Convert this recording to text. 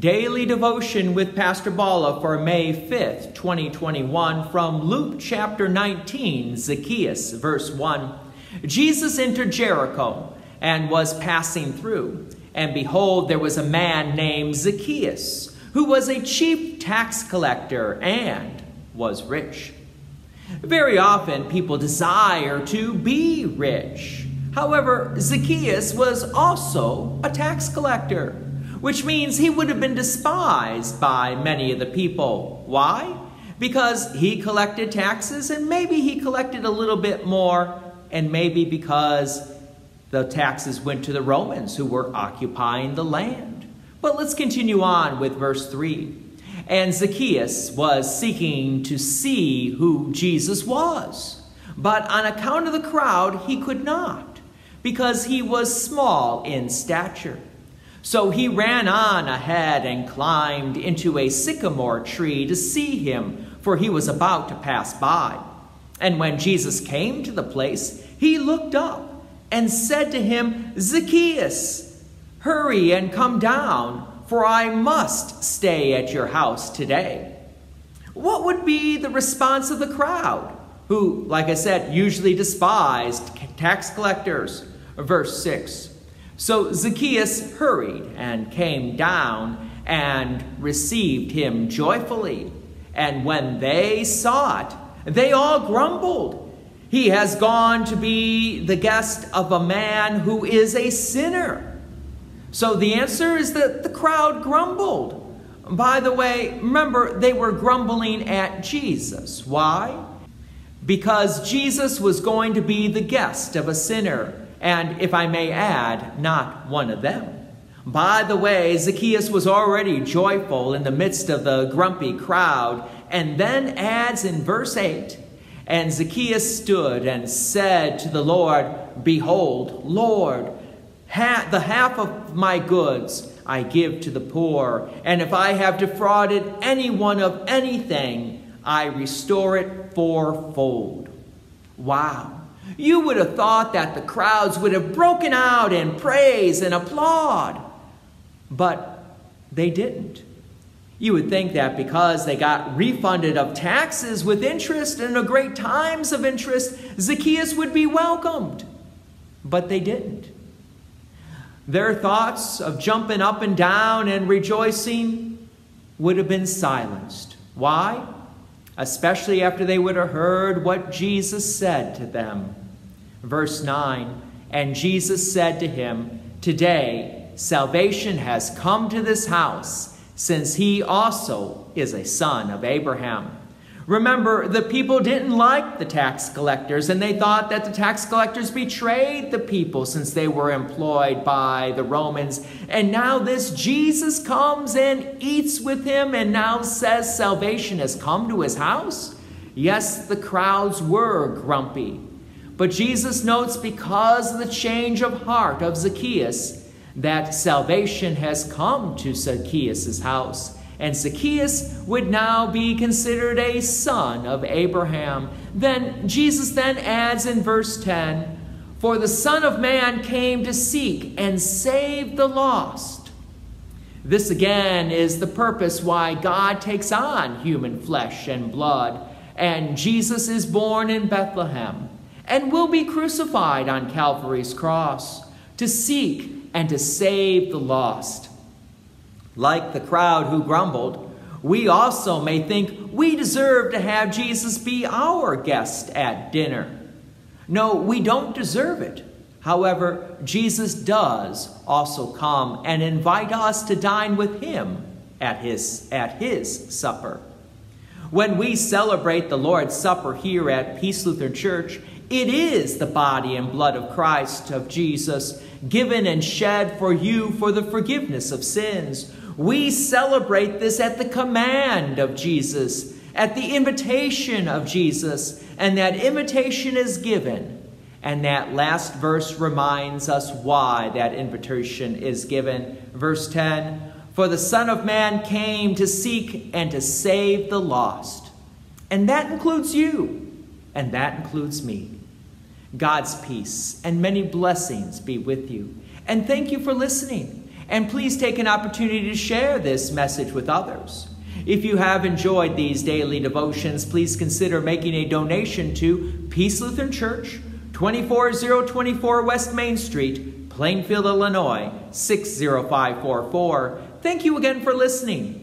Daily Devotion with Pastor Balla for May 5th, 2021, from Luke chapter 19, Zacchaeus, verse 1. Jesus entered Jericho and was passing through, and behold, there was a man named Zacchaeus, who was a chief tax collector and was rich. Very often people desire to be rich. However, Zacchaeus was also a tax collector, which means he would have been despised by many of the people. Why? Because he collected taxes, and maybe he collected a little bit more, and maybe because the taxes went to the Romans who were occupying the land. But let's continue on with verse 3. And Zacchaeus was seeking to see who Jesus was, but on account of the crowd he could not, because he was small in stature. So he ran on ahead and climbed into a sycamore tree to see him, for he was about to pass by. And when Jesus came to the place, he looked up and said to him, Zacchaeus, hurry and come down, for I must stay at your house today. What would be the response of the crowd, who, like I said, usually despised tax collectors? Verse 6. So Zacchaeus hurried and came down and received him joyfully. And when they saw it, they all grumbled. He has gone to be the guest of a man who is a sinner. So the answer is that the crowd grumbled. By the way, remember, they were grumbling at Jesus. Why? Because Jesus was going to be the guest of a sinner. And if I may add, not one of them. By the way, Zacchaeus was already joyful in the midst of the grumpy crowd, and then adds in verse 8, and Zacchaeus stood and said to the Lord, Behold, Lord, the half of my goods I give to the poor, and if I have defrauded anyone of anything, I restore it fourfold. Wow. You would have thought that the crowds would have broken out in praise and applaud, but they didn't. You would think that because they got refunded of taxes with interest and a great times of interest, Zacchaeus would be welcomed, but they didn't. Their thoughts of jumping up and down and rejoicing would have been silenced. Why? Especially after they would have heard what Jesus said to them. Verse 9, and Jesus said to him, Today salvation has come to this house, since he also is a son of Abraham. Remember, the people didn't like the tax collectors, and they thought that the tax collectors betrayed the people since they were employed by the Romans. And now this Jesus comes and eats with him and now says salvation has come to his house? Yes, the crowds were grumpy. But Jesus notes, because of the change of heart of Zacchaeus, that salvation has come to Zacchaeus' house. And Zacchaeus would now be considered a son of Abraham. Then Jesus then adds in verse 10, For the Son of Man came to seek and save the lost. This again is the purpose why God takes on human flesh and blood. And Jesus is born in Bethlehem and will be crucified on Calvary's cross to seek and to save the lost. Like the crowd who grumbled, we also may think we deserve to have Jesus be our guest at dinner. No, we don't deserve it. However, Jesus does also come and invite us to dine with him at his supper. When we celebrate the Lord's Supper here at Peace Lutheran Church, it is the body and blood of Christ, of Jesus, given and shed for you for the forgiveness of sins. We celebrate this at the command of Jesus, at the invitation of Jesus, and that invitation is given. And that last verse reminds us why that invitation is given. Verse 10, For the Son of Man came to seek and to save the lost. And that includes you, and that includes me. God's peace and many blessings be with you. And thank you for listening. And please take an opportunity to share this message with others. If you have enjoyed these daily devotions, please consider making a donation to Peace Lutheran Church, 24024 West Main Street, Plainfield, Illinois, 60544. Thank you again for listening.